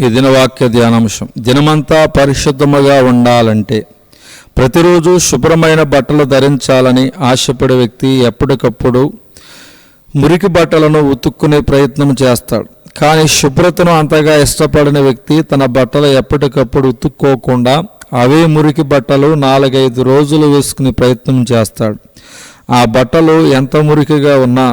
ఈ దినవాక్య ధ్యానాంశం. దినమంతా పరిశుద్ధముగా ఉండాలంటే ప్రతిరోజు శుభ్రమైన బట్టలు ధరించాలని ఆశపడే వ్యక్తి ఎప్పటికప్పుడు మురికి బట్టలను ఉతుక్కునే ప్రయత్నం చేస్తాడు. కానీ శుభ్రతను అంతగా ఇష్టపడిన వ్యక్తి తన బట్టలు ఎప్పటికప్పుడు ఉతుక్కోకుండా అవే మురికి బట్టలు 4-5 రోజులు వేసుకునే ప్రయత్నం చేస్తాడు. ఆ బట్టలు ఎంత మురికిగా ఉన్నా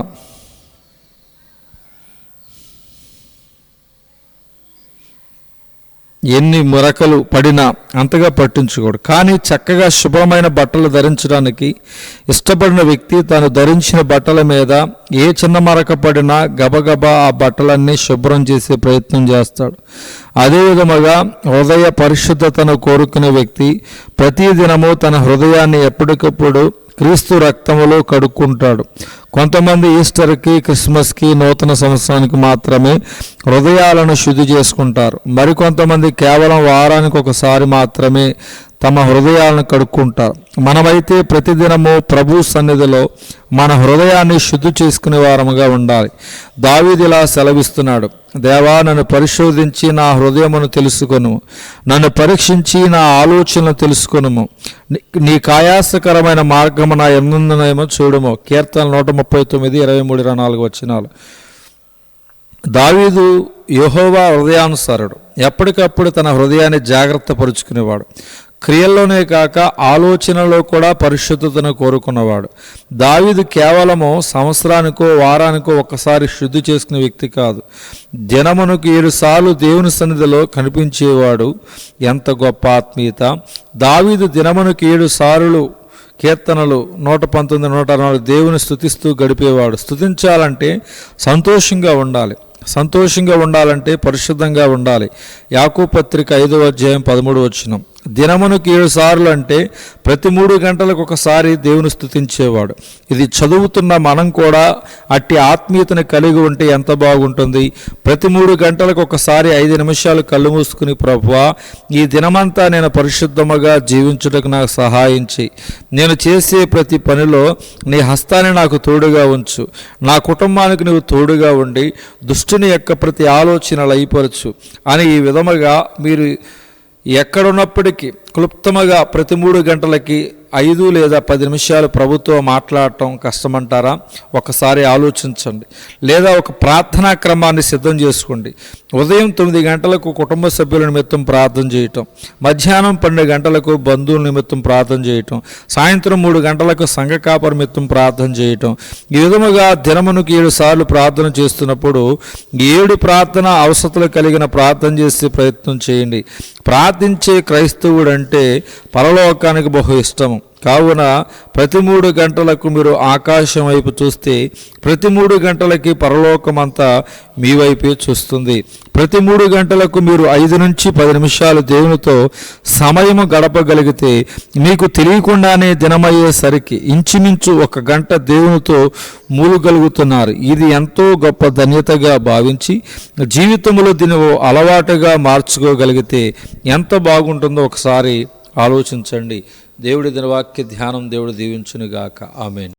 ఎన్ని మురకలు పడినా అంతగా పట్టించుకోడు. కానీ చక్కగా శుభ్రమైన బట్టలు ధరించడానికి ఇష్టపడిన వ్యక్తి తాను ధరించిన బట్టల మీద ఏ చిన్న మరక పడినా గబగబా ఆ బట్టలన్నీ శుభ్రం చేసే ప్రయత్నం చేస్తాడు. అదేవిధముగా హృదయ పరిశుద్ధతను కోరుకునే వ్యక్తి ప్రతిదినము తన హృదయాన్ని ఎప్పటికప్పుడు క్రీస్తు రక్తములో కడుక్కుంటాడు. కొంతమంది ఈస్టర్కి, క్రిస్మస్కి, నూతన సంవత్సరానికి మాత్రమే హృదయాలను శుద్ధి చేసుకుంటారు. మరికొంతమంది కేవలం వారానికి ఒకసారి మాత్రమే తమ హృదయాలను కడుక్కుంటారు. మనమైతే ప్రతిదినము ప్రభు సన్నిధిలో మన హృదయాన్ని శుద్ధి చేసుకునే వారముగా ఉండాలి. దావీదు ఇలా సెలవిస్తున్నాడు: దేవా, నన్ను పరిశోధించి నా హృదయమును తెలుసుకొనుము, నన్ను పరీక్షించి నా ఆలోచనలు తెలుసుకొనుము, నీ కాయాసకరమైన మార్గము నా ఎన్నుందనేమో చూడుము. కీర్తన 139, 23, 24 వచనాలు. దావీదు యెహోవా హృదయానుసారుడు. ఎప్పటికప్పుడు తన హృదయాన్ని జాగ్రత్త పరుచుకునేవాడు. క్రియల్లోనే కాక ఆలోచనలో కూడా పరిశుద్ధతను కోరుకున్నవాడు. దావీదు కేవలము సంవత్సరానికో వారానికో ఒకసారి శుద్ధి చేసుకునే వ్యక్తి కాదు. దినమునకు 7 సార్లు దేవుని సన్నిధిలో కనిపించేవాడు. ఎంత గొప్ప ఆత్మీయత! దావీదు దినమునకు 7 సార్లు కీర్తనలు 119, 164 దేవుని స్తుతిస్తూ గడిపేవాడు. స్తుతించాలంటే సంతోషంగా ఉండాలి. సంతోషంగా ఉండాలంటే పరిశుద్ధంగా ఉండాలి. యాకోబు పత్రిక 5వ అధ్యాయం 13 వచనం. దినమునకు 7 సార్లు అంటే ప్రతి 3 గంటలకు ఒకసారి దేవుని స్తుతించేవాడు. ఇది చదువుతున్న మనం కూడా అట్టి ఆత్మీయతను కలిగి ఉంటే ఎంత బాగుంటుంది. ప్రతి 3 గంటలకు ఒకసారి 5 నిమిషాలు కళ్ళు మూసుకుని, ప్రభువా, ఈ దినమంతా నేను పరిశుద్ధముగా జీవించుటకు నాకు సహాయం చేయి. నేను చేసే ప్రతి పనిలో నీ హస్తాన్ని నాకు తోడుగా ఉంచు. నా కుటుంబానికి నువ్వు తోడుగా ఉండి దుష్టుని యొక్క ప్రతి ఆలోచన లయపరచు అని ఈ విధముగా మీరు ఎక్కడున్నప్పటికీ క్లుప్తముగా ప్రతి 3 గంటలకి 5 లేదా 10 నిమిషాలు ప్రభుతో మాట్లాడటం కష్టమంటారా? ఒకసారి ఆలోచించండి. లేదా ఒక ప్రార్థనా క్రమాన్ని సిద్ధం చేసుకోండి. ఉదయం 9 గంటలకు కుటుంబ సభ్యుల నిమిత్తం ప్రార్థన చేయటం, మధ్యాహ్నం 12 గంటలకు బంధువుల నిమిత్తం ప్రార్థన చేయటం, సాయంత్రం 3 గంటలకు సంఘ కాపరి నిమిత్తం ప్రార్థన చేయటం. ఈ విధముగా దినమునకు 7 సార్లు ప్రార్థన చేస్తున్నప్పుడు 7 ప్రార్థన అవసరతలు కలిగిన ప్రార్థన చేసే ప్రయత్నం చేయండి. ప్రార్థించే క్రైస్తవుడు అంటే పరలోకానికి బహు ఇష్టము. కావున ప్రతి 3 గంటలకు మీరు ఆకాశం వైపు చూస్తే ప్రతి 3 గంటలకి పరలోకమంతా మీ వైపే చూస్తుంది. ప్రతి 3 గంటలకు మీరు 5 నుంచి 10 నిమిషాలు దేవునితో సమయము గడపగలిగితే మీకు తెలియకుండానే దినమయ్యేసరికి ఇంచుమించు 1 గంట దేవునితో మూలగలుగుతున్నారు. ఇది ఎంతో గొప్ప ధన్యతగా భావించి జీవితంలో దీని అలవాటుగా మార్చుకోగలిగితే ఎంత బాగుంటుందో ఒకసారి ఆలోచించండి. దేవుడి దినవాక్య ధ్యానం దేవుడు దీవించునుగాక. ఆమేన్.